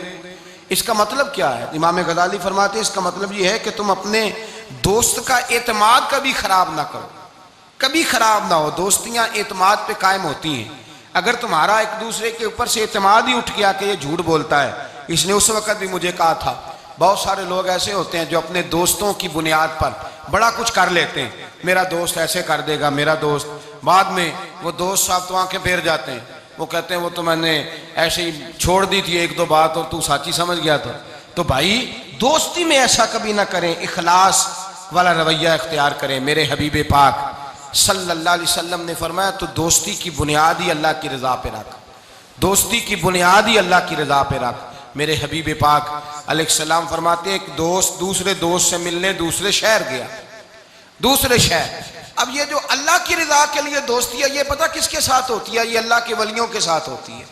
इसका मतलब क्या है? इमाम गजाली फरमाते हैं इसका मतलब ये है कि तुम अपने दोस्त का एतमाद कभी खराब ना करो, कभी खराब ना हो। दोस्तियां एतमाद पे कायम होती हैं। अगर तुम्हारा एक दूसरे के ऊपर से एतमाद ही उठ गया कि ये झूठ बोलता है, इसने उस वक्त भी मुझे कहा था। बहुत सारे लोग ऐसे होते हैं जो अपने दोस्तों की बुनियाद पर बड़ा कुछ कर लेते हैं। मेरा दोस्त ऐसे कर देगा, मेरा दोस्त, बाद में वो दोस्त साहब तो आंखें फेर जाते हैं। वो कहते हैं वो तो मैंने ऐसे ही छोड़ दी थी 1-2 बात और तू साची समझ गया था। तो भाई दोस्ती में ऐसा कभी ना करें, इखलास वाला रवैया इख्तियार करें। मेरे हबीब पाक सल्लल्लाहु अलैहि वसल्लम ने फरमाया तो दोस्ती की बुनियाद ही अल्लाह की रजा पे रख, दोस्ती की बुनियाद ही अल्लाह की रजा पे रख। मेरे हबीब पाक अलैहिस्सलाम फरमाते एक दोस्त दूसरे दोस्त से मिलने दूसरे शहर गया, दूसरे शहर। अब ये जो अल्लाह की रजा के लिए दोस्ती है, ये पता किसके साथ होती है? ये अल्लाह के वलियों के साथ होती है।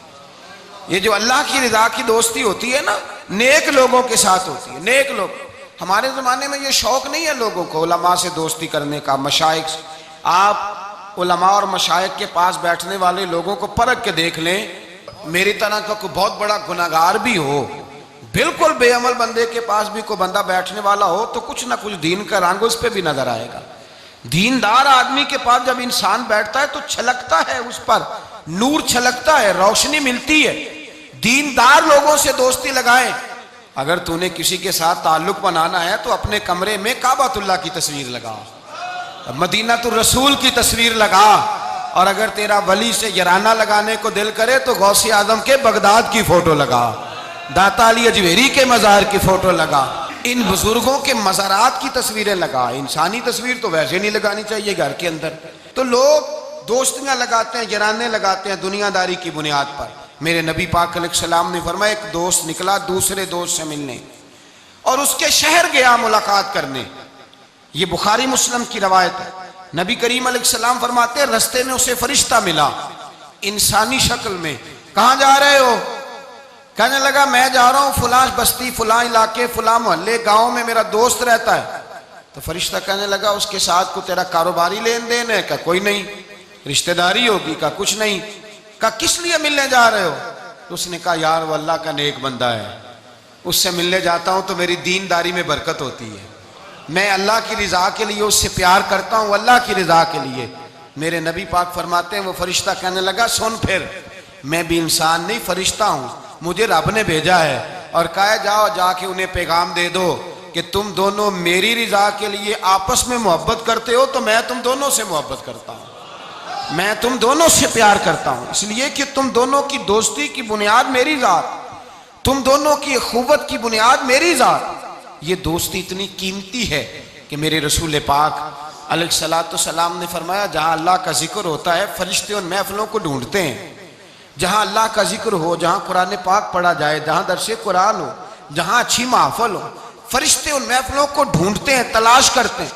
ये जो अल्लाह की रजा की दोस्ती होती है ना, नेक लोगों के साथ होती है। नेक लोग, हमारे ज़माने में ये शौक नहीं है लोगों को उलमा से दोस्ती करने का, मशाइख से। आप उलमा और मशाइख के पास बैठने वाले लोगों को परख के देख लें। मेरी तरह का कोई बहुत बड़ा गुनाहगार भी हो, बिल्कुल बेअमल बंदे के पास भी कोई बंदा बैठने वाला हो तो कुछ ना कुछ दीन का रंग उस पर भी नजर आएगा। दीनदार आदमी के पास जब इंसान बैठता है तो छलकता है, उस पर नूर छलकता है, रोशनी मिलती है। दीनदार लोगों से दोस्ती लगाएं। अगर तूने किसी के साथ ताल्लुक बनाना है तो अपने कमरे में काबातुल्लाह की तस्वीर लगा, मदीनातुर रसूल की तस्वीर लगा, और अगर तेरा वली से यराना लगाने को दिल करे तो गौसे आजम के बगदाद की फोटो लगा, दाता अली अजमेरी के मज़ार की फोटो लगा, इन बुजुर्गों के मज़ारात की तस्वीरें लगा। इंसानी तस्वीर तो वैसे नहीं लगानी चाहिए घर के अंदर। तो लोग दोस्तियां लगाते हैं, यराने लगाते हैं दुनियादारी की बुनियाद पर। मेरे नबी पाक अलैहिस्सलाम ने फरमाया एक दोस्त निकला दूसरे दोस्त से मिलने और उसके शहर गया मुलाकात करने। ये बुखारी मुस्लिम की रवायत है। नबी करीम अलैहिस्सलाम फरमाते हैं रस्ते में उसे फरिश्ता मिला इंसानी शक्ल में। कहाँ जा रहे हो? कहने लगा मैं जा रहा हूँ फुलां बस्ती, फुलां इलाके, फुलां मोहल्ले, गाँव में मेरा दोस्त रहता है। तो फरिश्ता कहने लगा उसके साथ को तेरा कारोबारी लेन देन है? क्या कोई नहीं। रिश्तेदारी होगी? का कुछ नहीं। का किस लिए मिलने जा रहे हो? तो उसने कहा यार वो अल्लाह का नेक बंदा है, उससे मिलने जाता हूँ तो मेरी दीनदारी में बरकत होती है। मैं अल्लाह की रज़ा के लिए उससे प्यार करता हूँ, अल्लाह की रज़ा के लिए। मेरे नबी पाक फरमाते हैं वो फरिश्ता कहने लगा सुन फिर, मैं भी इंसान नहीं फरिश्ता हूँ, मुझे रब ने भेजा है और कहा जाओ जाके उन्हें पैगाम दे दो कि तुम दोनों मेरी रज़ा के लिए आपस में मोहब्बत करते हो तो मैं तुम दोनों से मोहब्बत करता हूँ, मैं तुम दोनों से प्यार करता हूँ, इसलिए कि तुम दोनों की दोस्ती की बुनियाद मेरी ज़ात, तुम दोनों की अखुवत की बुनियाद मेरी ज़ात। ये दोस्ती इतनी कीमती है कि मेरे रसूल पाक अलैहिस्सलातु सलाम ने फरमाया जहाँ अल्लाह का जिक्र होता है फरिश्ते उन महफिलों को ढूंढते हैं। जहाँ अल्लाह का जिक्र हो, जहाँ कुरान पाक पढ़ा जाए, जहाँ दर्से कुरान हो, जहाँ अच्छी महफिल हो, फरिश्ते उन महफिलों को ढूंढते हैं, तलाश करते हैं।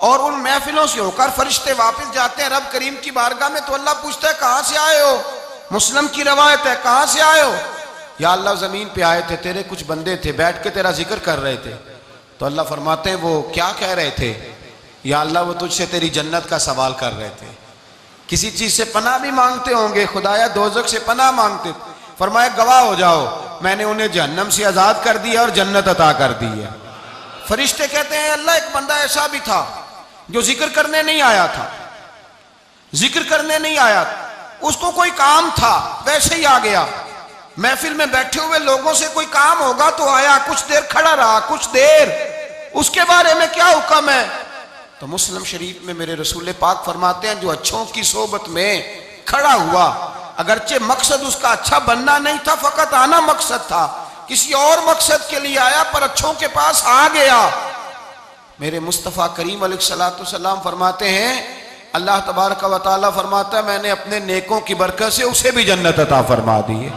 और उन महफिलों से होकर फरिश्ते वापस जाते हैं रब करीम की बारगाह में। तो अल्लाह पूछता है कहाँ से आए हो? मुस्लिम की रवायत है कहाँ से आए हो? या अल्लाह ज़मीन पे आए थे, तेरे कुछ बंदे थे बैठ के तेरा जिक्र कर रहे थे। तो अल्लाह फरमाते हैं वो क्या कह रहे थे? या अल्लाह वो तुझसे तेरी जन्नत का सवाल कर रहे थे, किसी चीज़ से पनाह भी मांगते होंगे, खुदाया दोज़ख से पनाह मांगते। फरमाया गवाह हो जाओ मैंने उन्हें जहन्नम से आज़ाद कर दिया और जन्नत अता कर दी है। फरिश्ते कहते हैं अल्लाह एक बंदा ऐसा भी था जो जिक्र करने नहीं आया था, जिक्र करने नहीं आया, उसको कोई काम था वैसे ही आ गया। महफिल में बैठे हुए लोगों से कोई काम होगा तो आया, कुछ देर खड़ा रहा, कुछ देर, उसके बारे में क्या हुक्म है? तो मुस्लिम शरीफ में मेरे रसूल पाक फरमाते हैं जो अच्छों की सोबत में खड़ा हुआ, अगरचे मकसद उसका अच्छा बनना नहीं था, फकत आना मकसद था, किसी और मकसद के लिए आया पर अच्छों के पास आ गया। मेरे मुस्तफ़ा करीम अलैहिस्सलाम फरमाते हैं, अल्लाह तबारक व तआला फरमाता है मैंने अपने नेकों की बरकत से उसे भी जन्नत अता फरमा दी है।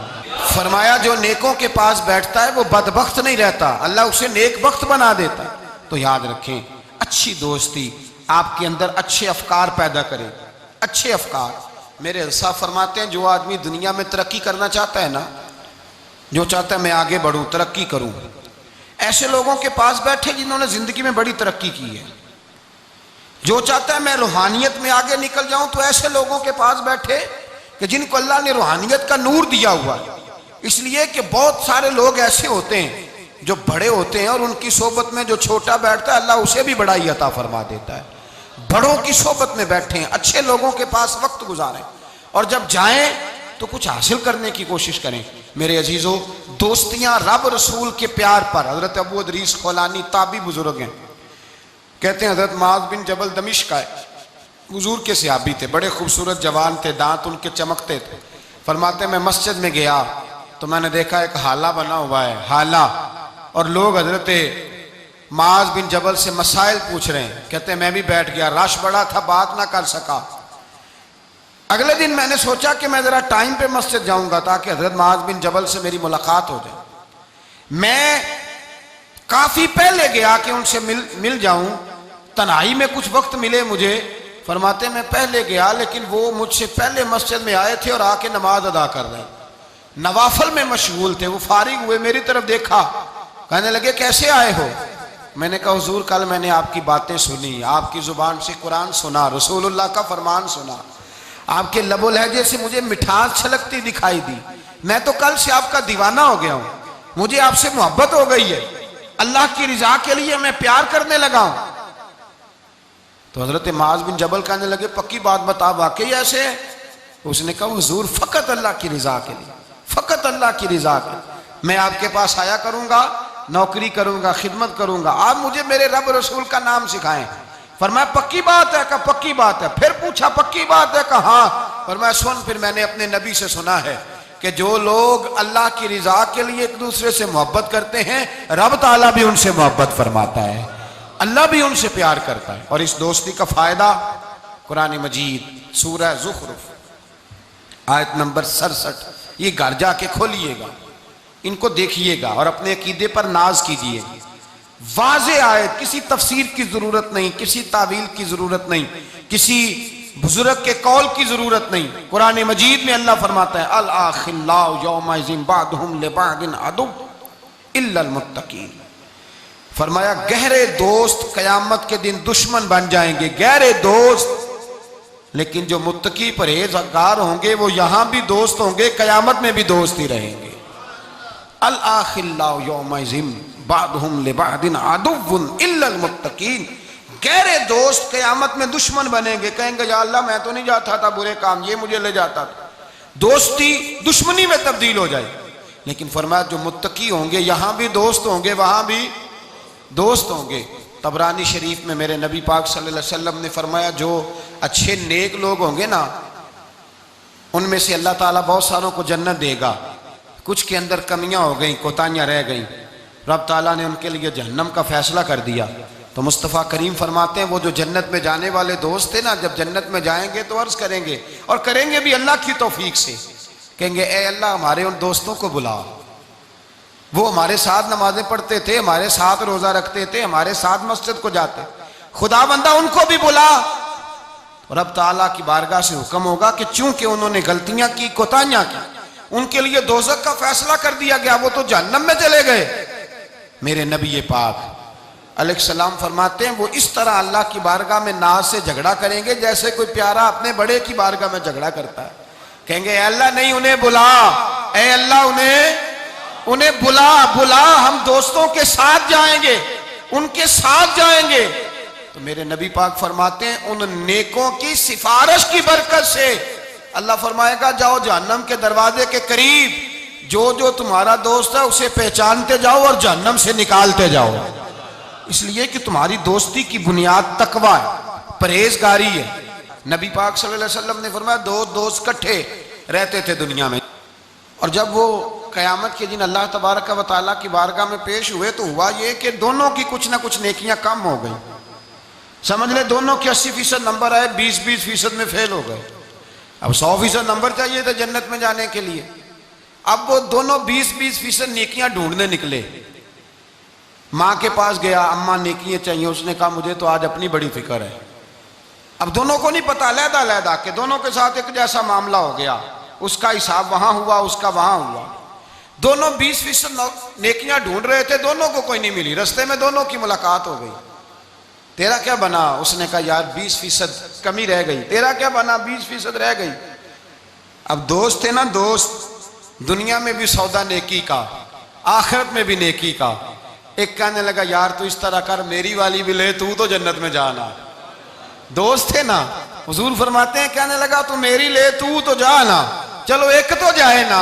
फरमाया जो नेकों के पास बैठता है वो बदबख्त नहीं रहता, अल्लाह उसे नेक बख्त बना देता। तो याद रखें, अच्छी दोस्ती आपके अंदर अच्छे अफकार पैदा करे, अच्छे अफकार। मेरे अल्लाह फरमाते हैं जो आदमी दुनिया में तरक्की करना चाहता है ना, जो चाहता है मैं आगे बढ़ूं, तरक्की करूं, ऐसे लोगों के पास बैठे जिन्होंने जिंदगी में बड़ी तरक्की की है। जो चाहता है मैं रूहानियत में आगे निकल जाऊं, तो ऐसे लोगों के पास बैठे कि जिनको अल्लाह ने रूहानियत का नूर दिया हुआ है। इसलिए कि बहुत सारे लोग ऐसे होते हैं जो बड़े होते हैं और उनकी सोबत में जो छोटा बैठता है अल्लाह उसे भी बड़ाई अता फरमा देता है। बड़ों की सोबत में बैठे, अच्छे लोगों के पास वक्त गुजारें और जब जाएं तो कुछ हासिल करने की कोशिश करें। मेरे अजीजों, दोस्तियां रब रसूल के प्यार पर। हजरत अबू अदरीस खौलानी ताबी बुजुर्ग हैं, कहते हैं हजरत माज बिन जबल दमिश्क का हुजूर के सहाबी थे, बड़े खूबसूरत जवान थे, दांत उनके चमकते थे। फरमाते मैं मस्जिद में गया तो मैंने देखा एक हाला बना हुआ है, हाला, और लोग हजरत माज बिन जबल से मसाइल पूछ रहे हैं। कहते मैं भी बैठ गया, रश बड़ा था, बात ना कर सका। अगले दिन मैंने सोचा कि मैं जरा टाइम पे मस्जिद जाऊंगा ताकि हजरत माज बिन जबल से मेरी मुलाकात हो जाए। मैं काफी पहले गया कि उनसे मिल जाऊं, तन्हाई में कुछ वक्त मिले मुझे। फरमाते मैं पहले गया लेकिन वो मुझसे पहले मस्जिद में आए थे और आके नमाज अदा कर रहे, नवाफल में मशगूल थे। वो फारिग हुए, मेरी तरफ देखा, कहने लगे कैसे आए हो? मैंने कहा हुजूर कल मैंने आपकी बातें सुनी, आपकी जुबान से कुरान सुना, रसूलुल्लाह का फरमान सुना, आपके लबो लहजे से मुझे मिठास छलकती दिखाई दी। मैं तो कल से आपका दीवाना हो गया हूं, मुझे आपसे मोहब्बत हो गई है, अल्लाह की रिजा के लिए मैं प्यार करने लगा हूं। तो हजरत माज बिन जबल कहने लगे पक्की बात बता, वाकई ऐसे है? उसने कहा हुजूर फकत अल्लाह की रिजा के लिए, फकत अल्लाह की रिजा के लिए मैं आपके पास आया करूंगा, नौकरी करूंगा, खिदमत करूंगा, आप मुझे मेरे रब रसूल का नाम सिखाएं। फरमाया पक्की बात है? कहा पक्की बात है। फिर पूछा पक्की बात है? कहा हाँ। फरमाया सुन, फिर मैंने अपने नबी से सुना है कि जो लोग अल्लाह की रिजा के लिए एक दूसरे से मोहब्बत करते हैं, रब ताला भी उनसे मोहब्बत फरमाता है, अल्लाह भी उनसे प्यार करता है। और इस दोस्ती का फायदा कुरान मजीद सूरह ज़ुख़्रुफ़ आयत नंबर 67, ये घर जाके खोलिएगा, इनको देखिएगा और अपने अकीदे पर नाज कीजिए। वाज़े आयत, किसी तफसीर की जरूरत नहीं, किसी तावील की जरूरत नहीं, किसी बुजुर्ग के कौल की जरूरत नहीं। कुरान मजीद में अल्लाह फरमाता है अल आखिल्लाउ यौमइज़िन बादहुम लिबादिन अदु इल्लल मुत्तकीन। फरमाया गहरे दोस्त कयामत के दिन दुश्मन बन जाएंगे, गहरे दोस्त, लेकिन जो मुत्तकी परहेजगार होंगे वो यहां भी दोस्त होंगे, कयामत में भी दोस्त ही रहेंगे। अल आखिल्लाउ यौमइज़िन बादहुम लिबादिन अदुव्वुन इल्लल मुत्तकीन। गहरे दोस्त कयामत में दुश्मन बनेंगे, कहेंगे या अल्लाह मैं तो नहीं जाता था बुरे काम, ये मुझे ले जाता था। दोस्ती दुश्मनी में तब्दील हो जाए। लेकिन फरमाया जो मुत्तकी होंगे यहां भी दोस्त होंगे, वहां भी दोस्त होंगे। तबरानी शरीफ में मेरे नबी पाक सल्लल्लाहु अलैहि वसल्लम ने फरमाया जो अच्छे नेक लोग होंगे ना, उनमें से अल्लाह ताला बहुत सारों को जन्नत देगा। कुछ के अंदर कमियां हो गई, कोताहियां रह गई, रब ताला ने उनके लिए जहन्नम का फैसला कर दिया। तो मुस्तफ़ा करीम फरमाते हैं वो जो जन्नत में जाने वाले दोस्त थे ना, जब जन्नत में जाएंगे तो अर्ज करेंगे, और करेंगे भी अल्लाह की तौफीक से, कहेंगे ए अल्लाह हमारे उन दोस्तों को बुला, वो हमारे साथ नमाजें पढ़ते थे, हमारे साथ रोजा रखते थे, हमारे साथ मस्जिद को जाते, खुदा बंदा उनको भी बुला। और अब ताला की बारगाह से हुक्म होगा कि चूंकि उन्होंने गलतियां की, कोताहियां की, उनके लिए दोज़ख का फैसला कर दिया गया, वो तो जहन्नम में चले गए। मेरे नबी पाक अलैहिस्सलाम फरमाते हैं वो इस तरह अल्लाह की बारगाह में नाज से झगड़ा करेंगे जैसे कोई प्यारा अपने बड़े की बारगाह में झगड़ा करता है। कहेंगे अल्लाह नहीं उन्हें बुला, ए अल्लाह उन्हें बुला, हम दोस्तों के साथ जाएंगे, उनके साथ जाएंगे। तो मेरे नबी पाक फरमाते हैं उन नेकों की सिफारिश की बरकत से अल्लाह फरमाएगा जाओ जहन्नम के दरवाजे के करीब, जो जो तुम्हारा दोस्त है उसे पहचानते जाओ और जहन्नम से निकालते जाओ। इसलिए कि तुम्हारी दोस्ती की बुनियाद तकवा है, परहेजगारी है। नबी पाक सल्लल्लाहु अलैहि वसल्लम ने फरमाया दो दोस्त इकट्ठे रहते थे दुनिया में, और जब वो क़यामत के दिन अल्लाह तबारक व तआला की बारगाह में पेश हुए तो हुआ ये कि दोनों की कुछ ना कुछ नेकियां कम हो गई। समझ ले दोनों के 80% नंबर आए, 20% में फेल हो गए। अब 100% नंबर चाहिए था जन्नत में जाने के लिए। अब वो दोनों 20% नेकियां ढूंढने निकले। माँ के पास गया, अम्मा नेकियां चाहिए। उसने कहा मुझे तो आज अपनी बड़ी फिक्र है। अब दोनों को नहीं पता, लहदा के दोनों के साथ एक जैसा मामला हो गया। उसका हिसाब वहां हुआ, उसका वहां हुआ। दोनों 20% नेकियां ढूंढ रहे थे, दोनों को कोई नहीं मिली। रास्ते में दोनों की मुलाकात हो गई। तेरा क्या बना? उसने कहा यार 20% कमी रह गई। तेरा क्या बना? 20% रह गई। अब दोस्त थे ना दोस्त, दुनिया में भी सौदा नेकी का, आखिरत में भी नेकी का। एक कहने लगा यार तू इस तरह कर, मेरी वाली भी ले, तू तो जन्नत में जाना। दोस्त थे ना, हुजूर फरमाते हैं कहने लगा तू मेरी ले, तू तो जाना, चलो एक तो जाए ना।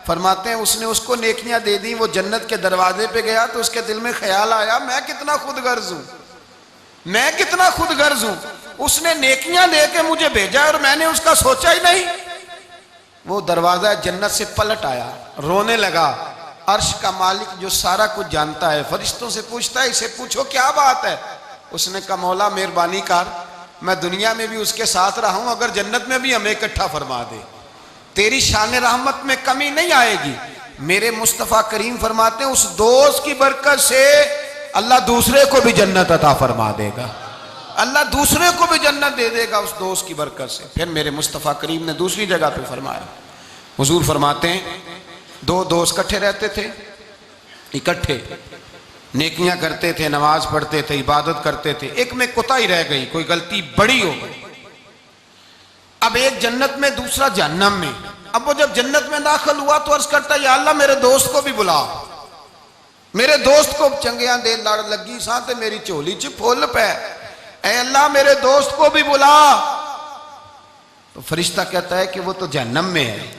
फरमाते हैं उसने उसको नेकियां दे दी। वो जन्नत के दरवाजे पे गया तो उसके दिल में ख्याल आया मैं कितना खुदगर्ज हूं, मैं कितना खुदगर्ज हूं। उसने नेकियां देके मुझे भेजा और मैंने उसका सोचा ही नहीं। वो दरवाजा जन्नत से पलट आया, रोने लगा। अर्श का मालिक जो सारा कुछ जानता है फरिश्तों से पूछता है इसे पूछो क्या बात है। उसने कहा मौला मेहरबानी कर, मैं दुनिया में भी उसके साथ रहा हूं, अगर जन्नत में भी हमें इकट्ठा फरमा दे, तेरी शान रहमत में कमी नहीं आएगी। मेरे मुस्तफ़ा करीम फरमाते हैं उस दोस्त की बरकत से अल्लाह दूसरे को भी जन्नत अता फरमा देगा। अल्लाह दूसरे को भी जन्नत दे देगा उस दोस्त की बरकत से। फिर मेरे मुस्तफ़ा करीम ने दूसरी जगह पे फरमाया, हुजूर फरमाते हैं दो दोस्त इकट्ठे रहते थे, इकट्ठे नेकियां करते थे, नमाज पढ़ते थे, इबादत करते थे। एक में कोताही रह गई, कोई गलती बड़ी हो गई। अब एक जन्नत में, दूसरा जहन्नम में। अब वो जब जन्नत में दाखिल हुआ तो अर्ज करता या अल्लाह मेरे दोस्त को भी बुला, मेरे दोस्त को चंगियां दे लड़ लगी साथ मेरी झोली च फुल पै, ऐ अल्लाह मेरे दोस्त को भी बुला। तो फरिश्ता कहता है कि वो तो जहन्नम में है।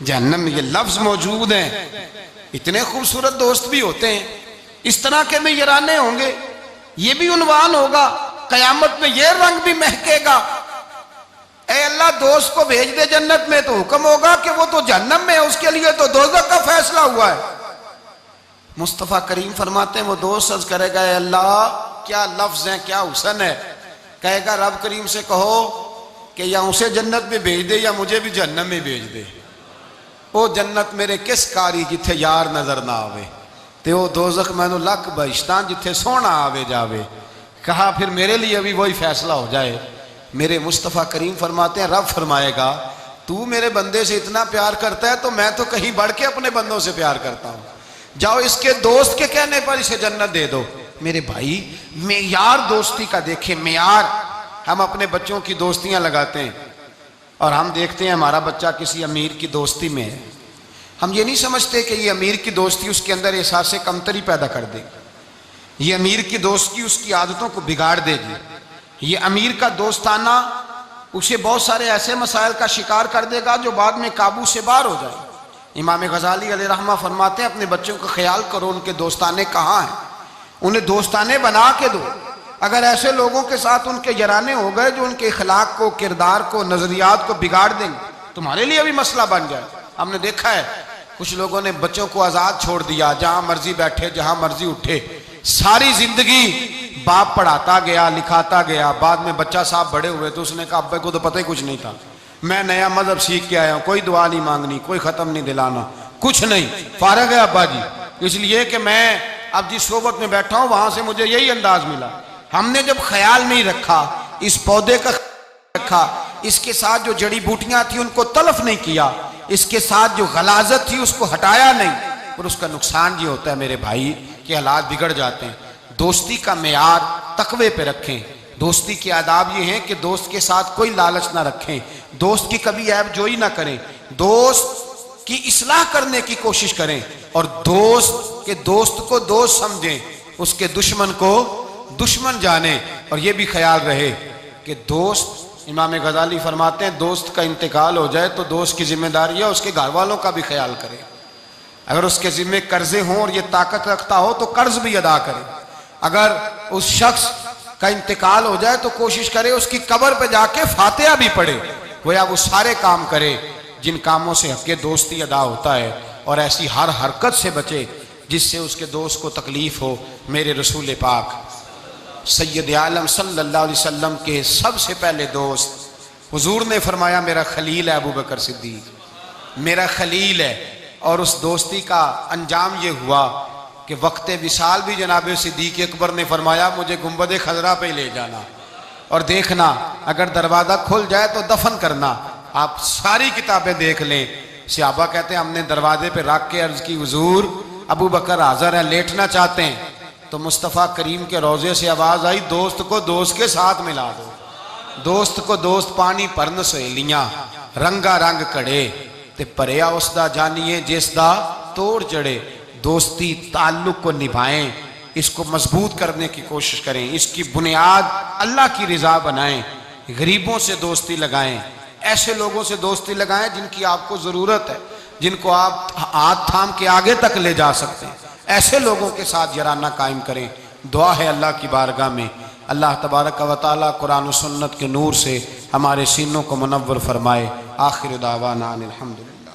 जहन्नम में ये लफ्ज मौजूद है। इतने खूबसूरत दोस्त भी होते हैं, इस तरह के में यराने होंगे, ये भी उन्वान होगा, कयामत में ये रंग भी महकेगा। ऐ अल्लाह दोस्त को भेज दे जन्नत में, तो हुक्म होगा कि वो तो जहन्नम में है, उसके लिए तो दोज़ख का फैसला हुआ है। मुस्तफ़ा करीम फरमाते हैं वो दोस्त अर्ज करेगा अल्लाह क्या लफ्ज है, क्या हुसन है। कहेगा रब करीम से कहो कि या उसे जन्नत में भेज दे या मुझे भी जहन्नम में भेज दे। वो जन्नत मेरे किस कारी जिथे यार नजर ना आवे, ते वो दोज़ख मैनू लक बहिश्तां जिथे सोना आवे जावे। कहा फिर मेरे लिए भी वही फैसला हो जाए। मेरे मुस्तफ़ा करीम फरमाते हैं रब फरमाएगा तू मेरे बंदे से इतना प्यार करता है तो मैं तो कहीं बढ़ के अपने बंदों से प्यार करता हूं। जाओ इसके दोस्त के कहने पर इसे जन्नत दे दो। मेरे भाई मेयार दोस्ती का देखें, मेयार। हम अपने बच्चों की दोस्तियां लगाते हैं और हम देखते हैं हमारा बच्चा किसी अमीर की दोस्ती में है, हम ये नहीं समझते कि ये अमीर की दोस्ती उसके अंदर एहसास कमतरी पैदा कर देगी, ये अमीर की दोस्ती उसकी आदतों को बिगाड़ देगी, ये अमीर का दोस्ताना उसे बहुत सारे ऐसे मसाइल का शिकार कर देगा जो बाद में काबू से बाहर हो जाए। इमाम गजाली अलैहि रहमा फरमाते हैं अपने बच्चों का ख्याल करो उनके दोस्ताने कहाँ हैं, उन्हें दोस्ताने बना के दो। अगर ऐसे लोगों के साथ उनके यराने हो गए जो उनके इखलाक को, किरदार को, नजरियात को बिगाड़ देंगे, तुम्हारे लिए भी मसला बन जाए। हमने देखा है कुछ लोगों ने बच्चों को आजाद छोड़ दिया, जहां मर्जी बैठे जहां मर्जी उठे, सारी जिंदगी बाप पढ़ाता गया, लिखाता गया। बाद में बच्चा साहब बड़े हुए तो उसने कहा अब्बे को तो पता ही कुछ नहीं था, मैं नया मजहब सीख के आया हूं, कोई दुआ नहीं मांगनी, कोई खत्म नहीं दिलाना, कुछ नहीं, फारग है अब्बा जी, इसलिए कि मैं अब जिस सोबत में बैठा हूं वहां से मुझे यही अंदाज मिला। हमने जब ख्याल नहीं रखा, इस पौधे का रखा, इसके साथ जो जड़ी बूटियां थी उनको तलफ नहीं किया, इसके साथ जो गलाजत थी उसको हटाया नहीं, और उसका नुकसान ये होता है मेरे भाई कि हालात बिगड़ जाते हैं। दोस्ती का मेयार तकवे पे रखें। दोस्ती के आदाब ये हैं कि दोस्त के साथ कोई लालच ना रखें, दोस्त की कभी ऐब जोई ना करें, दोस्त की इस्लाह करने की कोशिश करें, और दोस्त के दोस्त को दोस्त समझें, उसके दुश्मन को दुश्मन जाने। और ये भी ख्याल रहे कि दोस्त, इमाम गजाली फरमाते हैं दोस्त का इंतकाल हो जाए तो दोस्त की जिम्मेदारी है उसके घर वालों का भी ख्याल करे। अगर उसके जिम्मे कर्जे हों और ये ताकत रखता हो तो कर्ज भी अदा करे। अगर उस शख्स का इंतकाल हो जाए तो कोशिश करे उसकी कब्र पे जाके फातिहा भी पढ़े, गोया वो सारे काम करे जिन कामों से हक़ दोस्ती अदा होता है, और ऐसी हर हरकत से बचे जिससे उसके दोस्त को तकलीफ हो। मेरे रसूल पाक सैयद आलम सल्लल्लाहु अलैहि वसल्लम के सबसे पहले दोस्त हुजूर ने फरमाया मेरा खलील है अबू बकर सिद्दीक, मेरा खलील है। और उस दोस्ती का अंजाम ये हुआ कि वक्ते विसाल भी जनाब सिद्दीक अकबर ने फरमाया मुझे गुंबद खजरा पे ले जाना और देखना अगर दरवाज़ा खुल जाए तो दफन करना। आप सारी किताबें देख लें, सहाबा कहते हैं हमने दरवाजे पे रख के अर्ज की हुजूर अबू बकर हाज़िर है, लेटना चाहते हैं। तो मुस्तफ़ा करीम के रोज़े से आवाज़ आई दोस्त को दोस्त के साथ मिला दो, दोस्त को दोस्त पानी भरन सहेलियां रंगा रंग कड़े ते भरिया उसदा जानिए जिसदा तोड़ जड़े। दोस्ती ताल्लुक को निभाएं, इसको मजबूत करने की कोशिश करें, इसकी बुनियाद अल्लाह की रिजा बनाएं। गरीबों से दोस्ती लगाएं, ऐसे लोगों से दोस्ती लगाएं जिनकी आपको ज़रूरत है, जिनको आप हाथ थाम के आगे तक ले जा सकते हैं। ऐसे लोगों के साथ याराना कायम करें। दुआ है अल्लाह की बारगाह में अल्लाह तबारक व तआला कुरान और सुन्नत के नूर से हमारे सीनों को मुनव्वर फरमाए। आखिर दावाना अनिल हम्दुलिल्लाह।